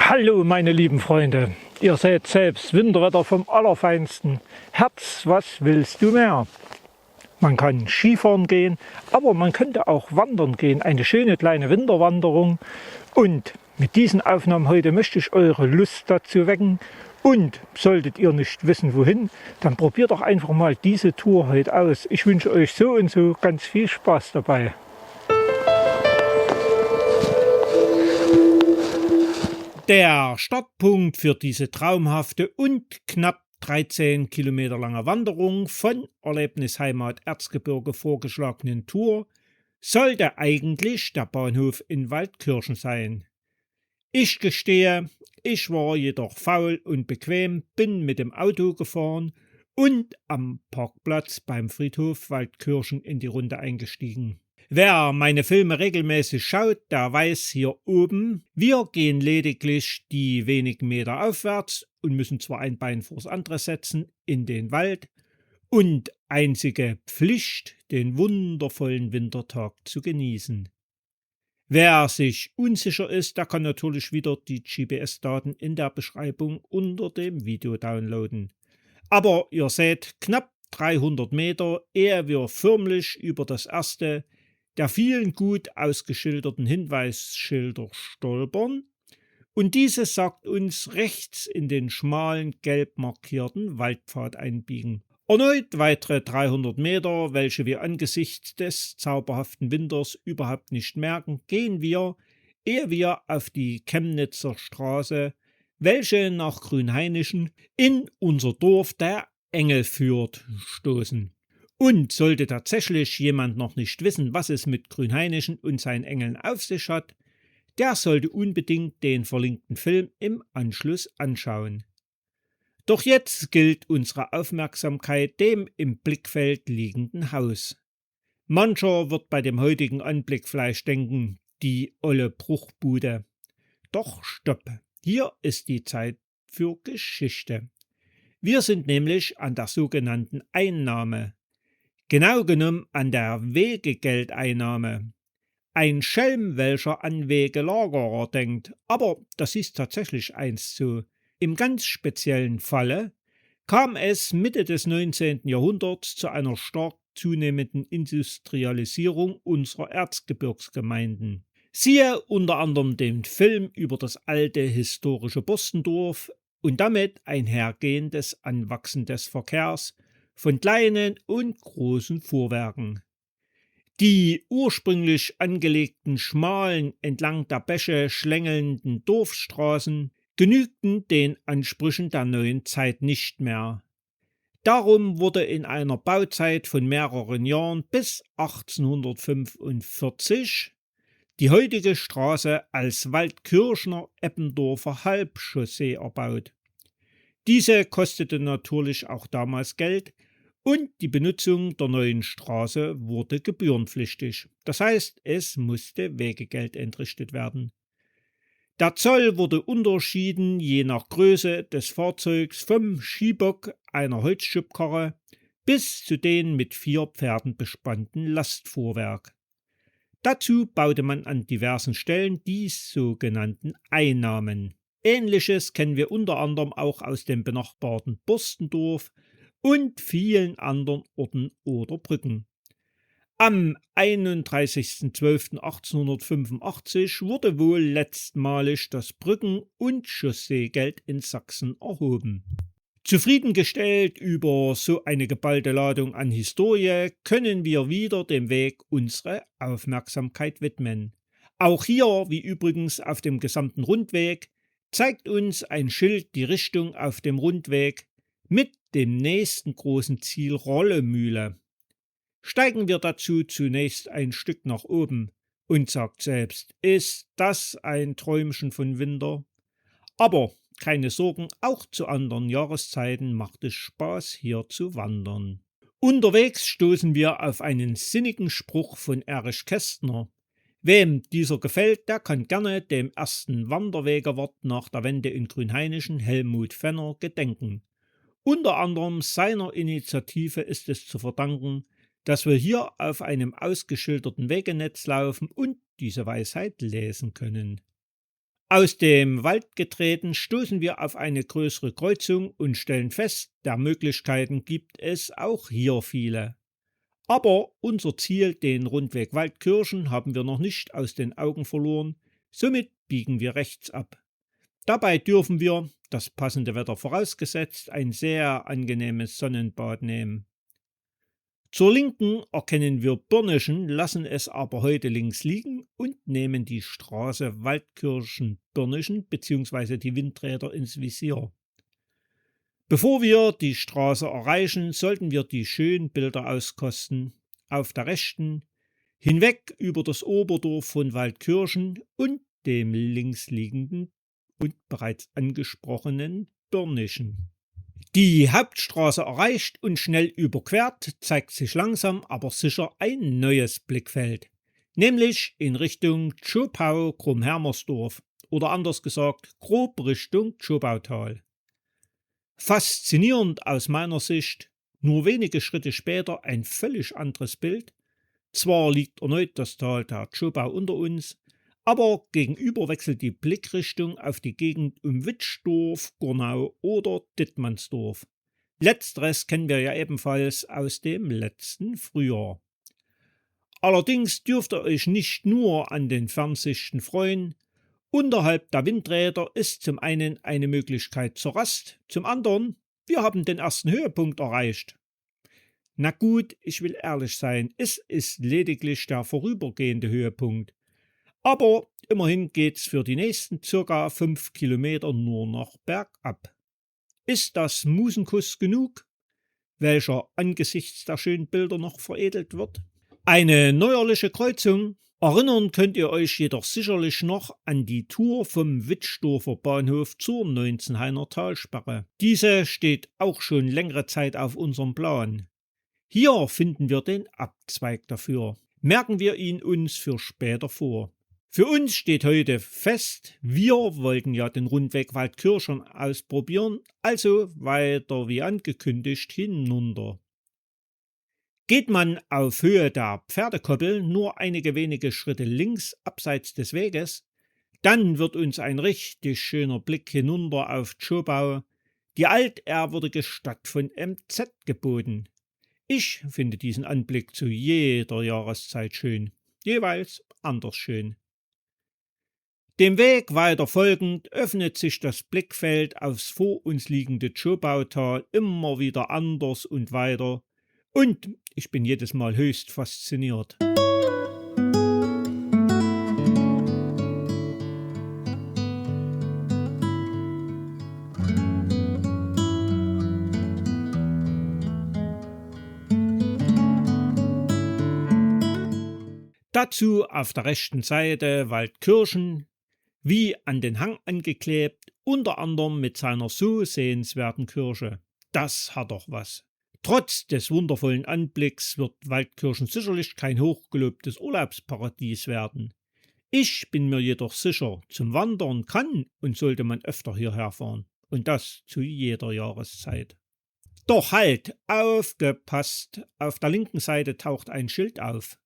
Hallo meine lieben Freunde, ihr seht selbst Winterwetter vom Allerfeinsten. Herz, was willst du mehr? Man kann Skifahren gehen, aber man könnte auch wandern gehen, eine schöne kleine Winterwanderung. Und mit diesen Aufnahmen heute möchte ich eure Lust dazu wecken. Und solltet ihr nicht wissen wohin, dann probiert doch einfach mal diese Tour heute aus. Ich wünsche euch so und so ganz viel Spaß dabei. Der Startpunkt für diese traumhafte und knapp 13 Kilometer lange Wanderung von Erlebnisheimat Erzgebirge vorgeschlagenen Tour sollte eigentlich der Bahnhof in Waldkirchen sein. Ich gestehe, ich war jedoch faul und bequem, bin mit dem Auto gefahren und am Parkplatz beim Friedhof Waldkirchen in die Runde eingestiegen. Wer meine Filme regelmäßig schaut, der weiß hier oben, wir gehen lediglich die wenigen Meter aufwärts und müssen zwar ein Bein vors andere setzen in den Wald und einzige Pflicht, den wundervollen Wintertag zu genießen. Wer sich unsicher ist, der kann natürlich wieder die GPS-Daten in der Beschreibung unter dem Video downloaden. Aber ihr seht, knapp 300 Meter, ehe wir förmlich über das erste der vielen gut ausgeschilderten Hinweisschilder stolpern, und dieses sagt uns rechts in den schmalen, gelb markierten Waldpfad einbiegen. Erneut weitere 300 Meter, welche wir angesichts des zauberhaften Winters überhaupt nicht merken, gehen wir, ehe wir auf die Chemnitzer Straße, welche nach Grünhainischen in unser Dorf der Engel führt, stoßen. Und sollte tatsächlich jemand noch nicht wissen, was es mit Grünhainischen und seinen Engeln auf sich hat, der sollte unbedingt den verlinkten Film im Anschluss anschauen. Doch jetzt gilt unsere Aufmerksamkeit dem im Blickfeld liegenden Haus. Mancher wird bei dem heutigen Anblick vielleicht denken, die olle Bruchbude. Doch stopp, hier ist die Zeit für Geschichte. Wir sind nämlich an der sogenannten Einnahme. Genau genommen an der Wegegeldeinnahme. Ein Schelm, welcher an Wegelagerer denkt, aber das ist tatsächlich einst so. Im ganz speziellen Falle kam es Mitte des 19. Jahrhunderts zu einer stark zunehmenden Industrialisierung unserer Erzgebirgsgemeinden. Siehe unter anderem den Film über das alte historische Borstendorf und damit einhergehendes Anwachsen des Verkehrs von kleinen und großen Fuhrwerken. Die ursprünglich angelegten schmalen, entlang der Bäche schlängelnden Dorfstraßen genügten den Ansprüchen der neuen Zeit nicht mehr. Darum wurde in einer Bauzeit von mehreren Jahren bis 1845 die heutige Straße als Waldkirchner Eppendorfer Halbchaussee erbaut. Diese kostete natürlich auch damals Geld und die Benutzung der neuen Straße wurde gebührenpflichtig. Das heißt, es musste Wegegeld entrichtet werden. Der Zoll wurde unterschieden je nach Größe des Fahrzeugs vom Skibock einer Holzschubkarre bis zu den mit 4 Pferden bespannten Lastfuhrwerk. Dazu baute man an diversen Stellen die sogenannten Einnahmen. Ähnliches kennen wir unter anderem auch aus dem benachbarten Borstendorf und vielen anderen Orten oder Brücken. Am 31.12.1885 wurde wohl letztmalig das Brücken- und Chausseegeld in Sachsen erhoben. Zufriedengestellt über so eine geballte Ladung an Historie können wir wieder dem Weg unsere Aufmerksamkeit widmen. Auch hier, wie übrigens auf dem gesamten Rundweg, zeigt uns ein Schild die Richtung auf dem Rundweg mit dem nächsten großen Ziel Rollemühle. Steigen wir dazu zunächst ein Stück nach oben und sagt selbst, ist das ein Träumchen von Winter? Aber keine Sorgen, auch zu anderen Jahreszeiten macht es Spaß, hier zu wandern. Unterwegs stoßen wir auf einen sinnigen Spruch von Erich Kästner. Wem dieser gefällt, der kann gerne dem ersten Wanderwegewart nach der Wende in Grünhainischen, Helmut Fenner, gedenken. Unter anderem seiner Initiative ist es zu verdanken, dass wir hier auf einem ausgeschilderten Wegenetz laufen und diese Weisheit lesen können. Aus dem Wald getreten stoßen wir auf eine größere Kreuzung und stellen fest, der Möglichkeiten gibt es auch hier viele. Aber unser Ziel, den Rundweg Waldkirchen, haben wir noch nicht aus den Augen verloren, somit biegen wir rechts ab. Dabei dürfen wir, das passende Wetter vorausgesetzt, ein sehr angenehmes Sonnenbad nehmen. Zur Linken erkennen wir Birnischen, lassen es aber heute links liegen und nehmen die Straße Waldkirchen-Birnischen bzw. die Windräder ins Visier. Bevor wir die Straße erreichen, sollten wir die schönen Bilder auskosten. Auf der rechten, hinweg über das Oberdorf von Waldkirchen und dem links liegenden und bereits angesprochenen Birnischen. Die Hauptstraße erreicht und schnell überquert, zeigt sich langsam, aber sicher ein neues Blickfeld, nämlich in Richtung Zschopau-Krummhermersdorf oder anders gesagt grob Richtung Zschopautal. Faszinierend aus meiner Sicht, nur wenige Schritte später ein völlig anderes Bild. Zwar liegt erneut das Tal der Zschopau unter uns, aber gegenüber wechselt die Blickrichtung auf die Gegend um Witschdorf, Gurnau oder Dittmannsdorf. Letzteres kennen wir ja ebenfalls aus dem letzten Frühjahr. Allerdings dürft ihr euch nicht nur an den Fernsichten freuen. Unterhalb der Windräder ist zum einen eine Möglichkeit zur Rast, zum anderen, wir haben den ersten Höhepunkt erreicht. Na gut, ich will ehrlich sein, es ist lediglich der vorübergehende Höhepunkt. Aber immerhin geht's für die nächsten ca. 5 Kilometer nur noch bergab. Ist das Musenkuss genug, welcher angesichts der schönen Bilder noch veredelt wird? Eine neuerliche Kreuzung. Erinnern könnt ihr euch jedoch sicherlich noch an die Tour vom Witschdorfer Bahnhof zur 19 Talsperre. Diese steht auch schon längere Zeit auf unserem Plan. Hier finden wir den Abzweig dafür. Merken wir ihn uns für später vor. Für uns steht heute fest, wir wollten ja den Rundweg Waldkirchen ausprobieren, also weiter wie angekündigt hinunter. Geht man auf Höhe der Pferdekoppel nur einige wenige Schritte links abseits des Weges, dann wird uns ein richtig schöner Blick hinunter auf Zschopau, die altehrwürdige Stadt von MZ, geboten. Ich finde diesen Anblick zu jeder Jahreszeit schön, jeweils anders schön. Dem Weg weiter folgend öffnet sich das Blickfeld aufs vor uns liegende Zschopautal immer wieder anders und weiter und ich bin jedes Mal höchst fasziniert. Dazu auf der rechten Seite Waldkirchen, wie an den Hang angeklebt, unter anderem mit seiner so sehenswerten Kirche. Das hat doch was. Trotz des wundervollen Anblicks wird Waldkirchen sicherlich kein hochgelobtes Urlaubsparadies werden. Ich bin mir jedoch sicher, zum Wandern kann und sollte man öfter hierher fahren. Und das zu jeder Jahreszeit. Doch halt, aufgepasst! Auf der linken Seite taucht ein Schild auf.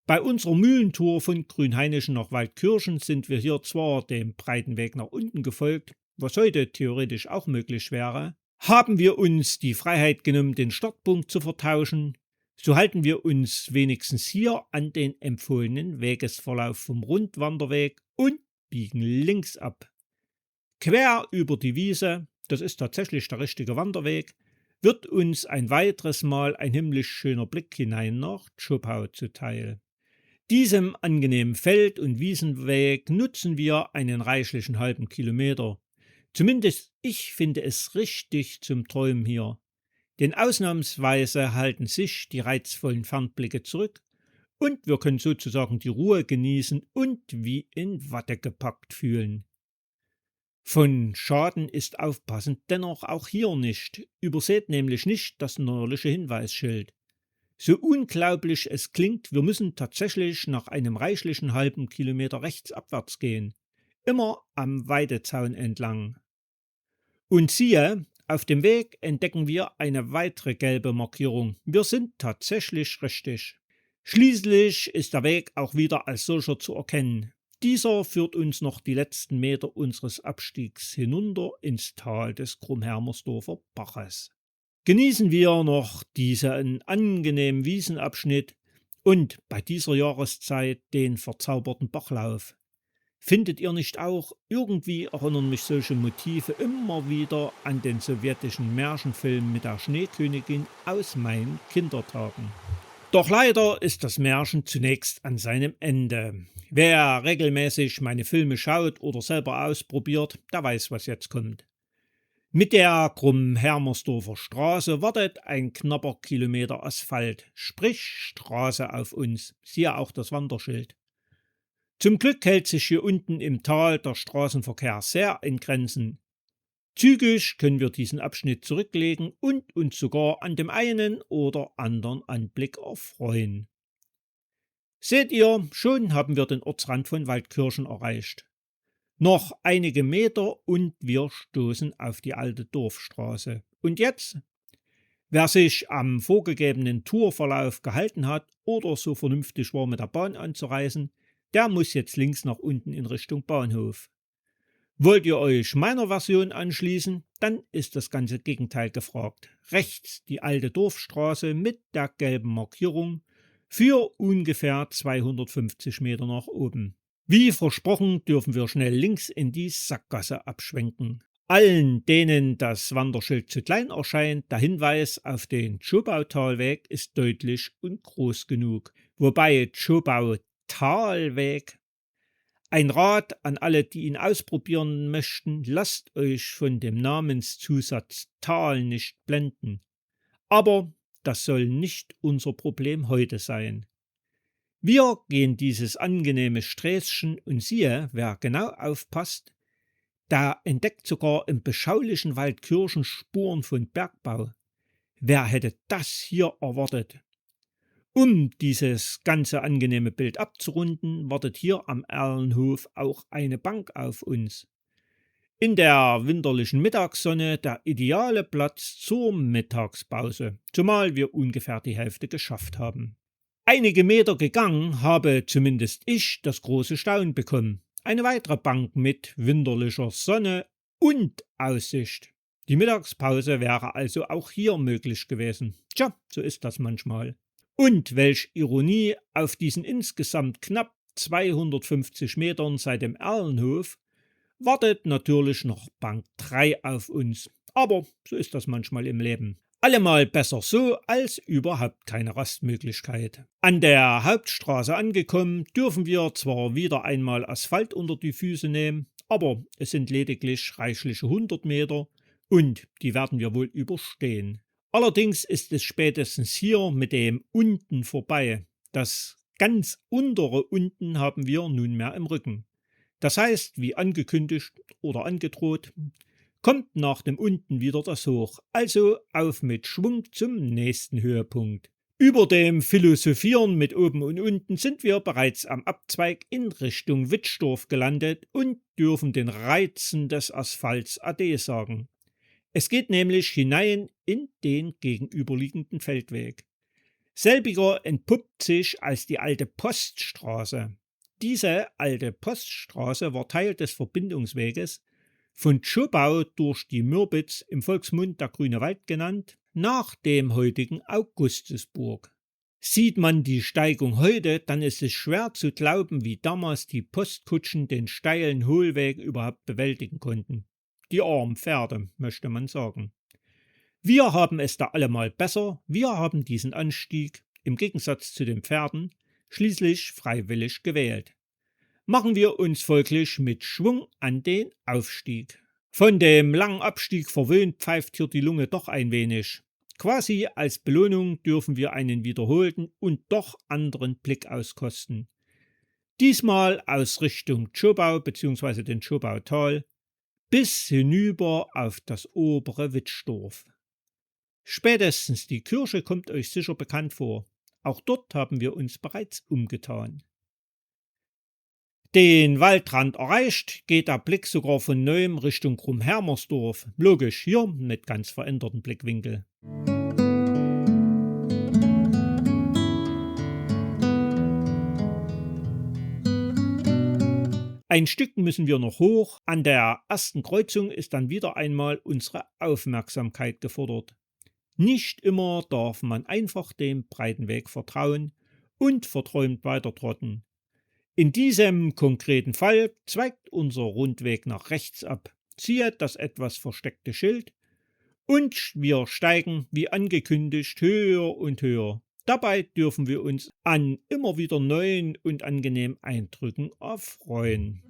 Bei unserer Mühlentour von Grünhainischen nach Waldkirchen sind wir hier zwar dem breiten Weg nach unten gefolgt, was heute theoretisch auch möglich wäre, haben wir uns die Freiheit genommen, den Startpunkt zu vertauschen, so halten wir uns wenigstens hier an den empfohlenen Wegesverlauf vom Rundwanderweg und biegen links ab. Quer über die Wiese, das ist tatsächlich der richtige Wanderweg, wird uns ein weiteres Mal ein himmlisch schöner Blick hinein nach Zschopau zuteil. Diesem angenehmen Feld- und Wiesenweg nutzen wir einen reichlichen halben Kilometer. Zumindest ich finde es richtig zum Träumen hier. Denn ausnahmsweise halten sich die reizvollen Fernblicke zurück und wir können sozusagen die Ruhe genießen und wie in Watte gepackt fühlen. Von Schaden ist aufpassend dennoch auch hier nicht. Überseht nämlich nicht das neuerliche Hinweisschild. So unglaublich es klingt, wir müssen tatsächlich nach einem reichlichen halben Kilometer rechtsabwärts gehen. Immer am Weidezaun entlang. Und siehe, auf dem Weg entdecken wir eine weitere gelbe Markierung. Wir sind tatsächlich richtig. Schließlich ist der Weg auch wieder als solcher zu erkennen. Dieser führt uns noch die letzten Meter unseres Abstiegs hinunter ins Tal des Krummhermersdorfer Baches. Genießen wir noch diesen angenehmen Wiesenabschnitt und bei dieser Jahreszeit den verzauberten Bachlauf. Findet ihr nicht auch, irgendwie erinnern mich solche Motive immer wieder an den sowjetischen Märchenfilm mit der Schneekönigin aus meinen Kindertagen? Doch leider ist das Märchen zunächst an seinem Ende. Wer regelmäßig meine Filme schaut oder selber ausprobiert, der weiß, was jetzt kommt. Mit der Krummhermersdorfer Straße wartet ein knapper Kilometer Asphalt, sprich Straße auf uns, siehe auch das Wanderschild. Zum Glück hält sich hier unten im Tal der Straßenverkehr sehr in Grenzen. Zügig können wir diesen Abschnitt zurücklegen und uns sogar an dem einen oder anderen Anblick erfreuen. Seht ihr, schon haben wir den Ortsrand von Waldkirchen erreicht. Noch einige Meter und wir stoßen auf die alte Dorfstraße. Und jetzt? Wer sich am vorgegebenen Tourverlauf gehalten hat oder so vernünftig war, mit der Bahn anzureisen, der muss jetzt links nach unten in Richtung Bahnhof. Wollt ihr euch meiner Version anschließen, dann ist das ganze Gegenteil gefragt. Rechts die alte Dorfstraße mit der gelben Markierung für ungefähr 250 Meter nach oben. Wie versprochen dürfen wir schnell links in die Sackgasse abschwenken. Allen, denen das Wanderschild zu klein erscheint, der Hinweis auf den Tschobautalweg ist deutlich und groß genug. Wobei Tschobautalweg, ein Rat an alle, die ihn ausprobieren möchten, lasst euch von dem Namenszusatz Tal nicht blenden. Aber das soll nicht unser Problem heute sein. Wir gehen dieses angenehme Sträßchen und siehe, wer genau aufpasst, da entdeckt sogar im beschaulichen Waldkirchen Spuren von Bergbau. Wer hätte das hier erwartet? Um dieses ganze angenehme Bild abzurunden, wartet hier am Erlenhof auch eine Bank auf uns. In der winterlichen Mittagssonne der ideale Platz zur Mittagspause, zumal wir ungefähr die Hälfte geschafft haben. Einige Meter gegangen habe zumindest ich das große Staunen bekommen. Eine weitere Bank mit winterlicher Sonne und Aussicht. Die Mittagspause wäre also auch hier möglich gewesen. Tja, so ist das manchmal. Und welch Ironie, auf diesen insgesamt knapp 250 Metern seit dem Erlenhof wartet natürlich noch Bank 3 auf uns. Aber so ist das manchmal im Leben. Allemal besser so als überhaupt keine Rastmöglichkeit. An der Hauptstraße angekommen, dürfen wir zwar wieder einmal Asphalt unter die Füße nehmen, aber es sind lediglich reichliche 100 Meter und die werden wir wohl überstehen. Allerdings ist es spätestens hier mit dem unten vorbei. Das ganz untere unten haben wir nunmehr im Rücken. Das heißt, wie angekündigt oder angedroht, kommt nach dem unten wieder das Hoch, also auf mit Schwung zum nächsten Höhepunkt. Über dem Philosophieren mit oben und unten sind wir bereits am Abzweig in Richtung Wittsdorf gelandet und dürfen den Reizen des Asphalts Ade sagen. Es geht nämlich hinein in den gegenüberliegenden Feldweg. Selbiger entpuppt sich als die alte Poststraße. Diese alte Poststraße war Teil des Verbindungsweges von Tschobau durch die Mürbitz, im Volksmund der Grüne Wald genannt, nach dem heutigen Augustusburg. Sieht man die Steigung heute, dann ist es schwer zu glauben, wie damals die Postkutschen den steilen Hohlweg überhaupt bewältigen konnten. Die armen Pferde, möchte man sagen. Wir haben es da allemal besser, wir haben diesen Anstieg, im Gegensatz zu den Pferden, schließlich freiwillig gewählt. Machen wir uns folglich mit Schwung an den Aufstieg. Von dem langen Abstieg verwöhnt pfeift hier die Lunge doch ein wenig. Quasi als Belohnung dürfen wir einen wiederholten und doch anderen Blick auskosten. Diesmal aus Richtung Tschobau bzw. den Tschobautal bis hinüber auf das obere Wittsdorf. Spätestens die Kirche kommt euch sicher bekannt vor. Auch dort haben wir uns bereits umgetan. Den Waldrand erreicht, geht der Blick sogar von neuem Richtung Krummhermersdorf. Logisch, hier mit ganz verändertem Blickwinkel. Ein Stück müssen wir noch hoch. An der ersten Kreuzung ist dann wieder einmal unsere Aufmerksamkeit gefordert. Nicht immer darf man einfach dem breiten Weg vertrauen und verträumt weiter trotten. In diesem konkreten Fall zweigt unser Rundweg nach rechts ab. Siehe das etwas versteckte Schild und wir steigen, wie angekündigt, höher und höher. Dabei dürfen wir uns an immer wieder neuen und angenehmen Eindrücken erfreuen.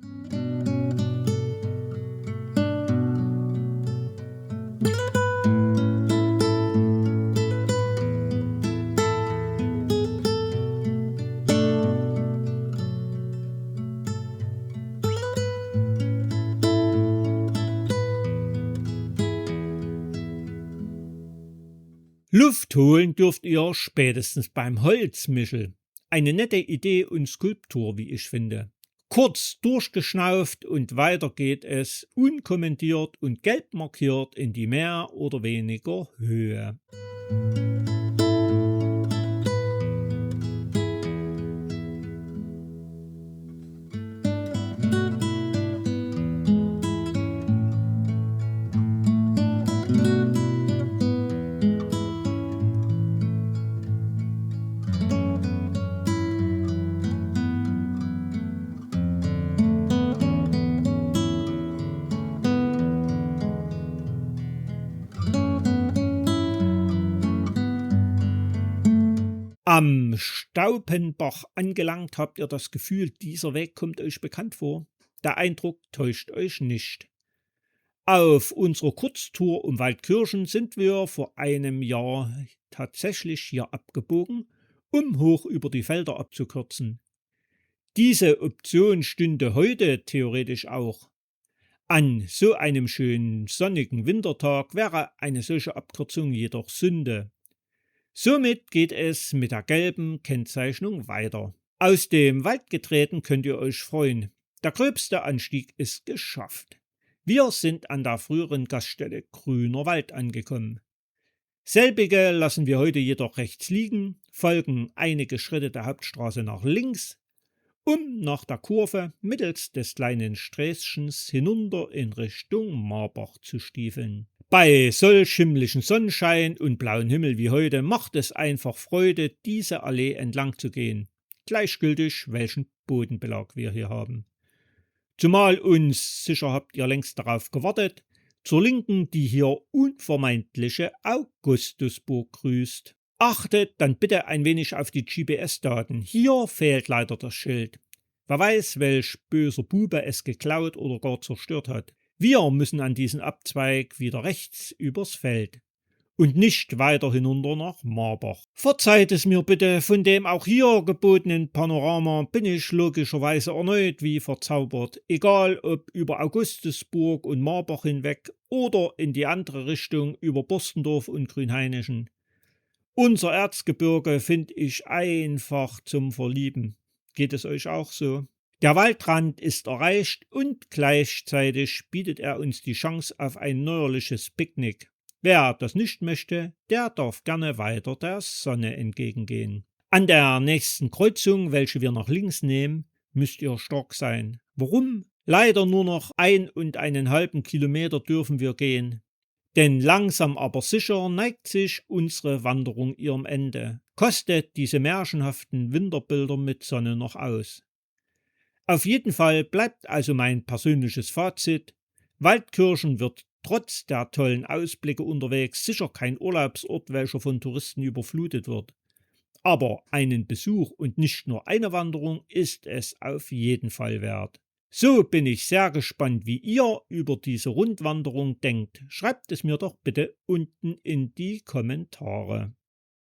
Luft holen dürft ihr spätestens beim Holzmichel. Eine nette Idee und Skulptur, wie ich finde. Kurz durchgeschnauft und weiter geht es, unkommentiert und gelb markiert in die mehr oder weniger Höhe. Am Staupenbach angelangt habt ihr das Gefühl, dieser Weg kommt euch bekannt vor. Der Eindruck täuscht euch nicht. Auf unserer Kurztour um Waldkirchen sind wir vor einem Jahr tatsächlich hier abgebogen, um hoch über die Felder abzukürzen. Diese Option stünde heute theoretisch auch. An so einem schönen sonnigen Wintertag wäre eine solche Abkürzung jedoch Sünde. Somit geht es mit der gelben Kennzeichnung weiter. Aus dem Wald getreten könnt ihr euch freuen. Der gröbste Anstieg ist geschafft. Wir sind an der früheren Gaststätte Grüner Wald angekommen. Selbige lassen wir heute jedoch rechts liegen, folgen einige Schritte der Hauptstraße nach links, um nach der Kurve mittels des kleinen Sträßchens hinunter in Richtung Marbach zu stiefeln. Bei solch himmlischen Sonnenschein und blauem Himmel wie heute macht es einfach Freude, diese Allee entlang zu gehen, gleichgültig welchen Bodenbelag wir hier haben. Zumal uns, sicher habt ihr längst darauf gewartet, zur Linken die hier unvermeidliche Augustusburg grüßt. Achtet dann bitte ein wenig auf die GPS-Daten. Hier fehlt leider das Schild. Wer weiß, welch böser Bube es geklaut oder gar zerstört hat. Wir müssen an diesen Abzweig wieder rechts übers Feld und nicht weiter hinunter nach Marbach. Verzeiht es mir bitte, von dem auch hier gebotenen Panorama bin ich logischerweise erneut wie verzaubert, egal ob über Augustusburg und Marbach hinweg oder in die andere Richtung über Borstendorf und Grünhainichen. Unser Erzgebirge finde ich einfach zum Verlieben. Geht es euch auch so? Der Waldrand ist erreicht und gleichzeitig bietet er uns die Chance auf ein neuerliches Picknick. Wer das nicht möchte, der darf gerne weiter der Sonne entgegengehen. An der nächsten Kreuzung, welche wir nach links nehmen, müsst ihr stark sein. Warum? Leider nur noch 1,5 Kilometer dürfen wir gehen. Denn langsam aber sicher neigt sich unsere Wanderung ihrem Ende. Kostet diese märchenhaften Winterbilder mit Sonne noch aus. Auf jeden Fall bleibt also mein persönliches Fazit: Waldkirchen wird trotz der tollen Ausblicke unterwegs sicher kein Urlaubsort, welcher von Touristen überflutet wird. Aber einen Besuch und nicht nur eine Wanderung ist es auf jeden Fall wert. So bin ich sehr gespannt, wie ihr über diese Rundwanderung denkt. Schreibt es mir doch bitte unten in die Kommentare.